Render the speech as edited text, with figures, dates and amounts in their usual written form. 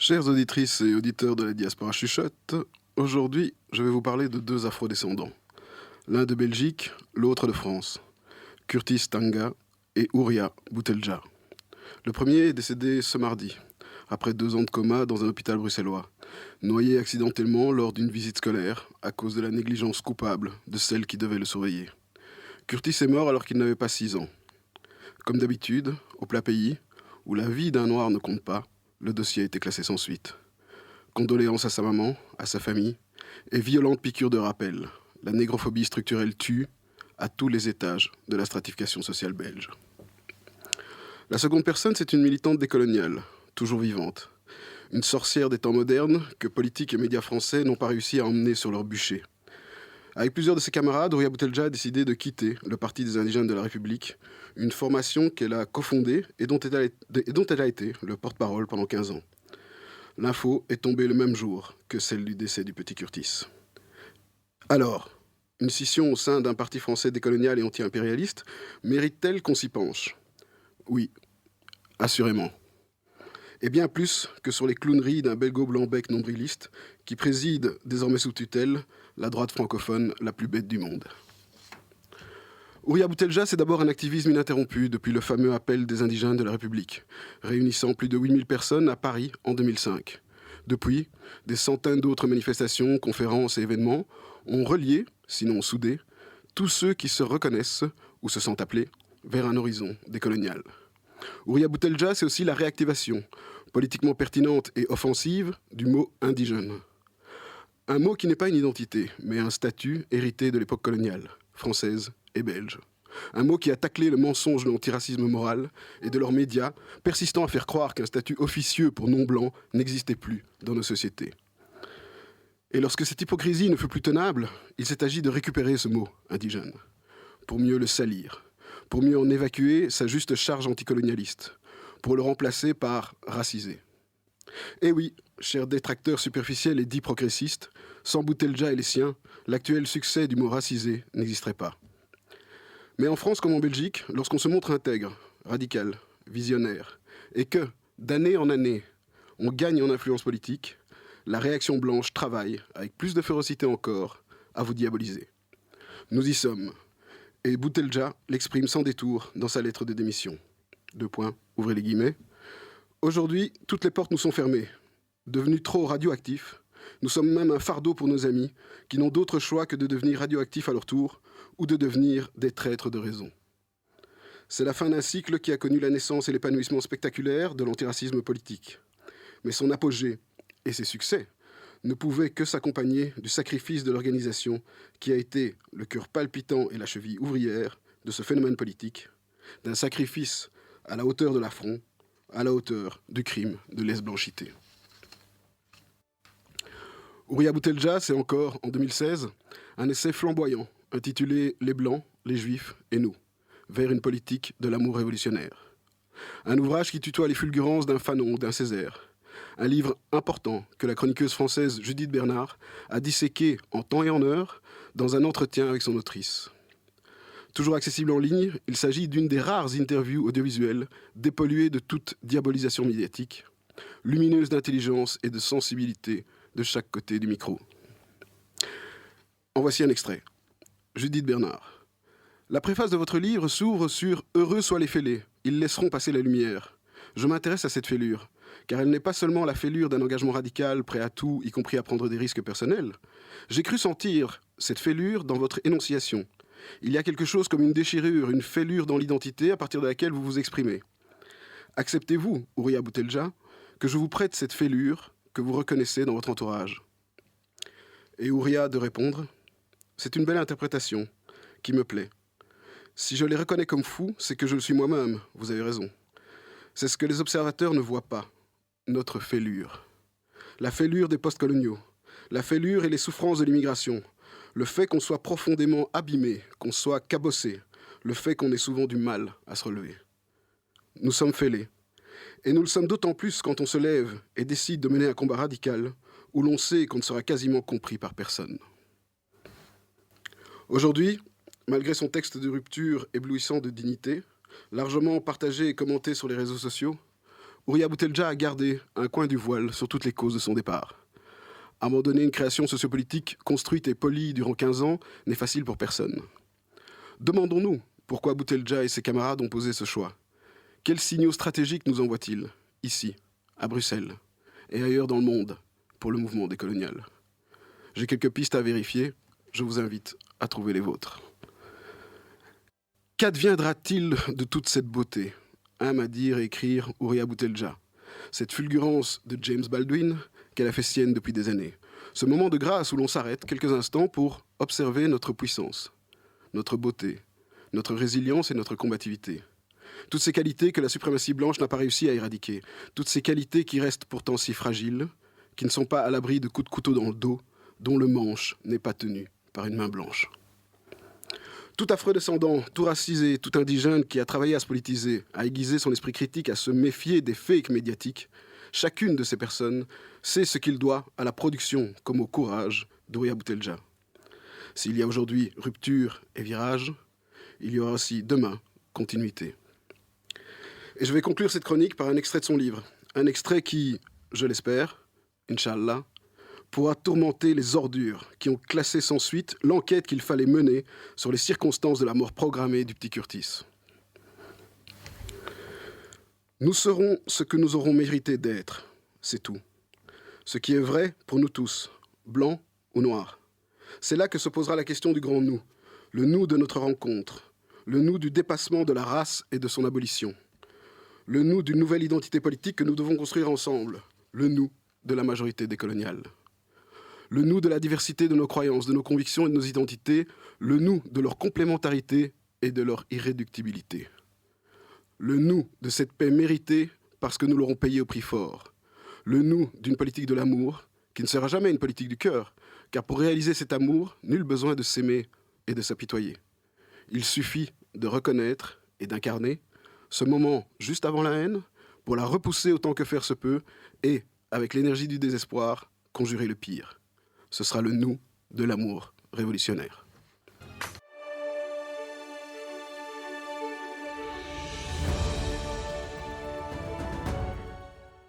Chères auditrices et auditeurs de la diaspora chuchote, aujourd'hui, je vais vous parler de deux afrodescendants. L'un de Belgique, l'autre de France. Curtis Tanga et Ouria Boutelja. Le premier est décédé ce mardi, après 2 ans de coma dans un hôpital bruxellois, noyé accidentellement lors d'une visite scolaire à cause de la négligence coupable de celle qui devait le surveiller. Curtis est mort alors qu'il n'avait pas 6 ans. Comme d'habitude, au plat pays, où la vie d'un noir ne compte pas, le dossier a été classé sans suite. Condoléances à sa maman, à sa famille, et violente piqûre de rappel. La négrophobie structurelle tue à tous les étages de la stratification sociale belge. La seconde personne, c'est une militante décoloniale, toujours vivante. Une sorcière des temps modernes que politiques et médias français n'ont pas réussi à emmener sur leur bûcher. Avec plusieurs de ses camarades, Ouria Boutelja a décidé de quitter le Parti des indigènes de la République, une formation qu'elle a cofondée et dont elle a été le porte-parole pendant 15 ans. L'info est tombée le même jour que celle du décès du petit Curtis. Alors, une scission au sein d'un parti français décolonial et anti-impérialiste mérite-t-elle qu'on s'y penche? Oui, assurément. Et bien plus que sur les clowneries d'un belgo-blanc-bec nombriliste qui préside, désormais sous tutelle, la droite francophone la plus bête du monde. Ouria Boutelja, c'est d'abord un activisme ininterrompu depuis le fameux appel des indigènes de la République, réunissant plus de 8000 personnes à Paris en 2005. Depuis, des centaines d'autres manifestations, conférences et événements ont relié, sinon soudé, tous ceux qui se reconnaissent ou se sentent appelés vers un horizon décolonial. Ouria Boutelja, c'est aussi la réactivation, politiquement pertinente et offensive, du mot indigène. Un mot qui n'est pas une identité, mais un statut hérité de l'époque coloniale, française et belge. Un mot qui a taclé le mensonge de l'antiracisme moral et de leurs médias, persistant à faire croire qu'un statut officieux pour non-blancs n'existait plus dans nos sociétés. Et lorsque cette hypocrisie ne fut plus tenable, il s'est agi de récupérer ce mot indigène, pour mieux le salir, pour mieux en évacuer sa juste charge anticolonialiste, pour le remplacer par racisé. Et oui, chers détracteurs superficiels et dits progressistes, sans Boutelja et les siens, l'actuel succès du mot racisé n'existerait pas. Mais en France comme en Belgique, lorsqu'on se montre intègre, radical, visionnaire, et que, d'année en année, on gagne en influence politique, la réaction blanche travaille, avec plus de férocité encore, à vous diaboliser. Nous y sommes. Et Boutelja l'exprime sans détour dans sa lettre de démission. Ouvrez les guillemets. Aujourd'hui, toutes les portes nous sont fermées. Devenus trop radioactifs, nous sommes même un fardeau pour nos amis qui n'ont d'autre choix que de devenir radioactifs à leur tour ou de devenir des traîtres de raison. C'est la fin d'un cycle qui a connu la naissance et l'épanouissement spectaculaire de l'antiracisme politique. Mais son apogée et ses succès ne pouvaient que s'accompagner du sacrifice de l'organisation qui a été le cœur palpitant et la cheville ouvrière de ce phénomène politique, d'un sacrifice à la hauteur de l'affront, à la hauteur du crime de lèse-blanchité. Ouria Boutelja, c'est encore, en 2016, un essai flamboyant intitulé « Les Blancs, les Juifs et nous » vers une politique de l'amour révolutionnaire. Un ouvrage qui tutoie les fulgurances d'un Fanon, d'un Césaire. Un livre important que la chroniqueuse française Judith Bernard a disséqué en temps et en heure dans un entretien avec son autrice. Toujours accessible en ligne, il s'agit d'une des rares interviews audiovisuelles dépolluées de toute diabolisation médiatique, lumineuse d'intelligence et de sensibilité de chaque côté du micro. En voici un extrait. Judith Bernard. La préface de votre livre s'ouvre sur « Heureux soient les fêlés, ils laisseront passer la lumière ». Je m'intéresse à cette fêlure, car elle n'est pas seulement la fêlure d'un engagement radical prêt à tout, y compris à prendre des risques personnels. J'ai cru sentir cette fêlure dans votre énonciation. Il y a quelque chose comme une déchirure, une fêlure dans l'identité à partir de laquelle vous vous exprimez. Acceptez-vous, Ouria Boutelja, que je vous prête cette fêlure que vous reconnaissez dans votre entourage? Et Ouria de répondre, c'est une belle interprétation qui me plaît. Si je les reconnais comme fous, c'est que je le suis moi-même, vous avez raison. C'est ce que les observateurs ne voient pas, notre fêlure. La fêlure des post-coloniaux, la fêlure et les souffrances de l'immigration, le fait qu'on soit profondément abîmé, qu'on soit cabossé, le fait qu'on ait souvent du mal à se relever. Nous sommes fêlés. Et nous le sommes d'autant plus quand on se lève et décide de mener un combat radical où l'on sait qu'on ne sera quasiment compris par personne. Aujourd'hui, malgré son texte de rupture éblouissant de dignité, largement partagé et commenté sur les réseaux sociaux, Ouria Boutelja a gardé un coin du voile sur toutes les causes de son départ. Abandonner une création sociopolitique construite et polie durant 15 ans n'est facile pour personne. Demandons-nous pourquoi Boutelja et ses camarades ont posé ce choix. Quels signaux stratégiques nous envoient-ils, ici, à Bruxelles, et ailleurs dans le monde, pour le mouvement décolonial? J'ai quelques pistes à vérifier, je vous invite à trouver les vôtres. Qu'adviendra-t-il de toute cette beauté? Aime à dire et écrire Ouria Boutelja. Cette fulgurance de James Baldwin qu'elle a fait sienne depuis des années. Ce moment de grâce où l'on s'arrête quelques instants pour observer notre puissance, notre beauté, notre résilience et notre combativité. Toutes ces qualités que la suprématie blanche n'a pas réussi à éradiquer. Toutes ces qualités qui restent pourtant si fragiles, qui ne sont pas à l'abri de coups de couteau dans le dos, dont le manche n'est pas tenu par une main blanche. Tout afro-descendant, tout racisé, tout indigène qui a travaillé à se politiser, à aiguiser son esprit critique, à se méfier des fakes médiatiques, chacune de ces personnes sait ce qu'il doit à la production comme au courage d'Ouria Boutelja. S'il y a aujourd'hui rupture et virage, il y aura aussi demain continuité. Et je vais conclure cette chronique par un extrait de son livre. Un extrait qui, je l'espère, Inch'Allah, pourra tourmenter les ordures qui ont classé sans suite l'enquête qu'il fallait mener sur les circonstances de la mort programmée du petit Curtis. Nous serons ce que nous aurons mérité d'être, c'est tout. Ce qui est vrai pour nous tous, blancs ou noirs. C'est là que se posera la question du grand nous, le nous de notre rencontre, le nous du dépassement de la race et de son abolition, le nous d'une nouvelle identité politique que nous devons construire ensemble, le nous de la majorité décoloniale. Le nous de la diversité de nos croyances, de nos convictions et de nos identités, le nous de leur complémentarité et de leur irréductibilité. Le nous de cette paix méritée parce que nous l'aurons payée au prix fort. Le nous d'une politique de l'amour qui ne sera jamais une politique du cœur, car pour réaliser cet amour, nul besoin de s'aimer et de s'apitoyer. Il suffit de reconnaître et d'incarner ce moment juste avant la haine pour la repousser autant que faire se peut et, avec l'énergie du désespoir, conjurer le pire. Ce sera le nous de l'amour révolutionnaire.